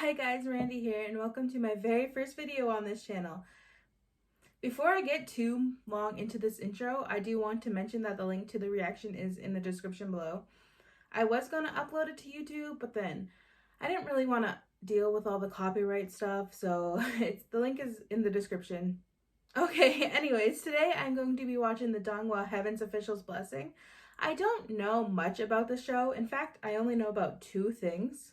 Hi guys, Randy here, and welcome to my very first video on this channel. Before I get too long into this intro, I do want to mention that the link to the reaction is in the description below. I was going to upload it to YouTube, but then I didn't really want to deal with all the copyright stuff, so the link is in the description. Okay, anyways, today I'm going to be watching the Donghua Heaven's Official's Blessing. I don't know much about the show. In fact, I only know about two things.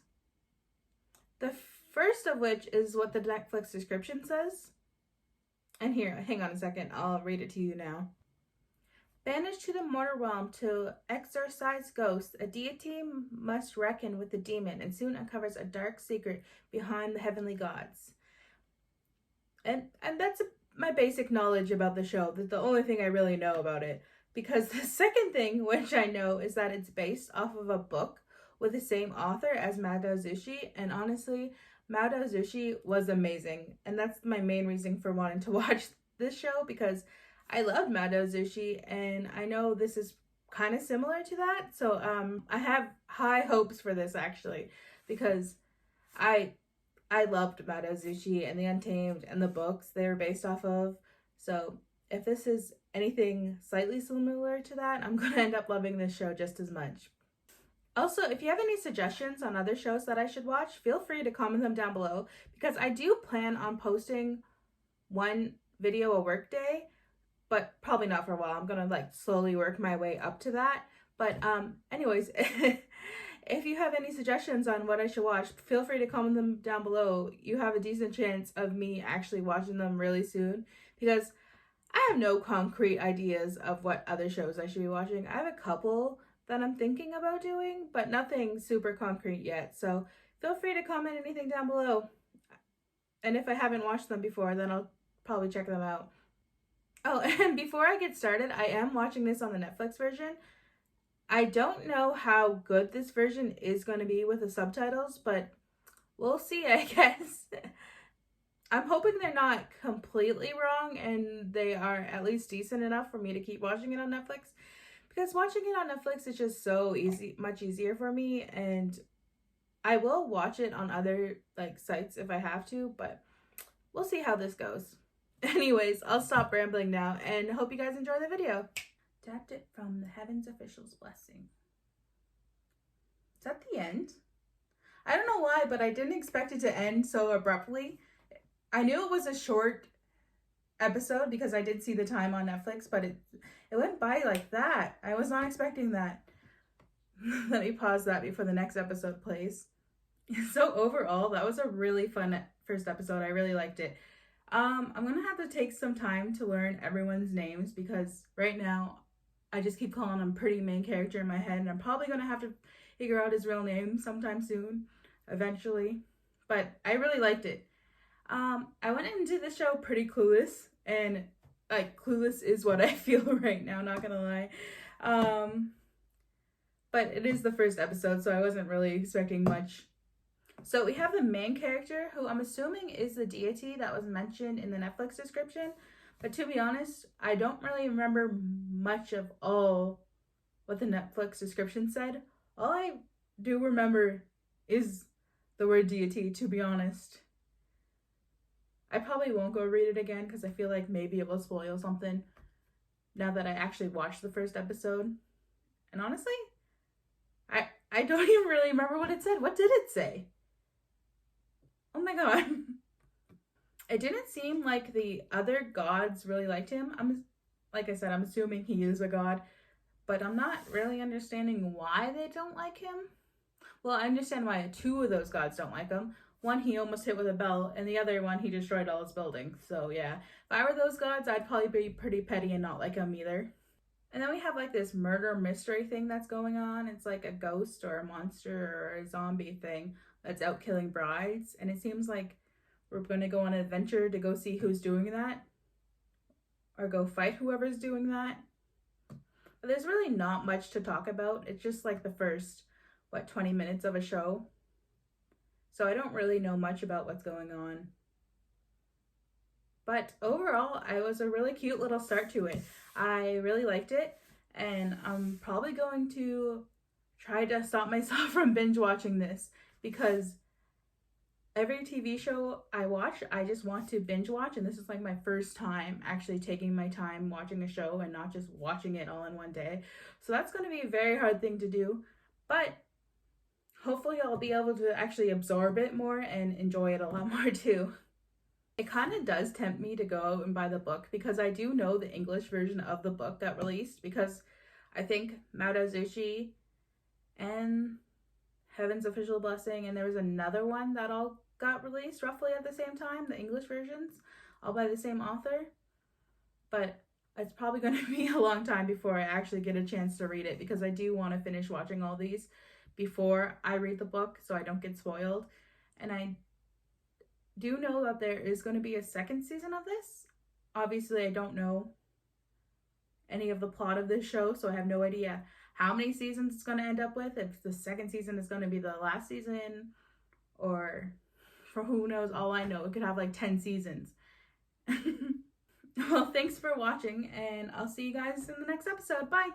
The first of which is what the Netflix description says. And here, hang on a second, I'll read it to you now. Banished to the mortal realm to exorcise ghosts, a deity must reckon with the demon and soon uncovers a dark secret behind the heavenly gods. And that's my basic knowledge about the show. That's the only thing I really know about it. Because the second thing, which I know, is that it's based off of a book with the same author as Madao Zushi, and honestly, Madao Zushi was amazing, and that's my main reason for wanting to watch this show, because I loved Madao Zushi, and I know this is kind of similar to that, so I have high hopes for this, actually, because I loved Madao Zushi and the Untamed and the books they were based off of, so if this is anything slightly similar to that, I'm going to end up loving this show just as much. Also, if you have any suggestions on other shows that I should watch, feel free to comment them down below, because I do plan on posting one video a workday, but probably not for a while. I'm gonna slowly work my way up to that. But anyways, if you have any suggestions on what I should watch, feel free to comment them down below. You have a decent chance of me actually watching them really soon, because I have no concrete ideas of what other shows I should be watching. I have a couple that I'm thinking about doing, but nothing super concrete yet. So feel free to comment anything down below. And if I haven't watched them before, then I'll probably check them out. Oh, and before I get started, I am watching this on the Netflix version. I don't know how good this version is going to be with the subtitles, but we'll see, I guess. I'm hoping they're not completely wrong and they are at least decent enough for me to keep watching it on Netflix. Because watching it on Netflix is just so easy, much easier for me, and I will watch it on other sites if I have to, but we'll see how this goes. Anyways, I'll stop rambling now and hope you guys enjoy the video. Adapted from the Heaven's Official's Blessing. Is that the end? I don't know why, but I didn't expect it to end so abruptly. I knew it was a short episode because I did see the time on Netflix, but it went by like that. I was not expecting that. Let me pause that before the next episode plays. So overall, that was a really fun first episode. I really liked it. I'm gonna have to take some time to learn everyone's names, because right now I just keep calling him Pretty Main Character in my head, and I'm probably gonna have to figure out his real name sometime soon, eventually. But I really liked it. I went into the show pretty clueless, and clueless is what I feel right now, not gonna lie. But it is the first episode, so I wasn't really expecting much. So we have the main character, who I'm assuming is the deity that was mentioned in the Netflix description, but to be honest, I don't really remember much of all what the Netflix description said. All I do remember is the word deity, to be honest. I probably won't go read it again because I feel like maybe it will spoil something now that I actually watched the first episode. And honestly, I don't even really remember what it said. What did it say? Oh my god. It didn't seem like the other gods really liked him. Like I said, I'm assuming he is a god, but I'm not really understanding why they don't like him. Well, I understand why two of those gods don't like him. One he almost hit with a bell, and the other one he destroyed all his buildings. So yeah, if I were those gods, I'd probably be pretty petty and not like him either. And then we have this murder mystery thing that's going on. It's like a ghost or a monster or a zombie thing that's out killing brides. And it seems like we're going to go on an adventure to go see who's doing that, or go fight whoever's doing that. But there's really not much to talk about. It's just the first, 20 minutes of a show. So I don't really know much about what's going on. But overall, it was a really cute little start to it. I really liked it, and I'm probably going to try to stop myself from binge watching this, because Every TV show I watch, I just want to binge watch, and this is like my first time actually taking my time watching a show and not just watching it all in one day. So that's going to be a very hard thing to do, but hopefully I'll be able to actually absorb it more and enjoy it a lot more too. It kind of does tempt me to go out and buy the book because I do know the English version of the book got released, because I think Mount Azuchi and Heaven's Official Blessing, and there was another one that all got released roughly at the same time, the English versions, all by the same author. But it's probably going to be a long time before I actually get a chance to read it, because I do want to finish watching all these before I read the book so I don't get spoiled. And I do know that there is going to be a second season of this. Obviously, I don't know any of the plot of this show, so I have no idea how many seasons it's going to end up with. If the second season is going to be the last season, or for who knows, all I know, it could have like 10 seasons. Well, thanks for watching, and I'll see you guys in the next episode. Bye!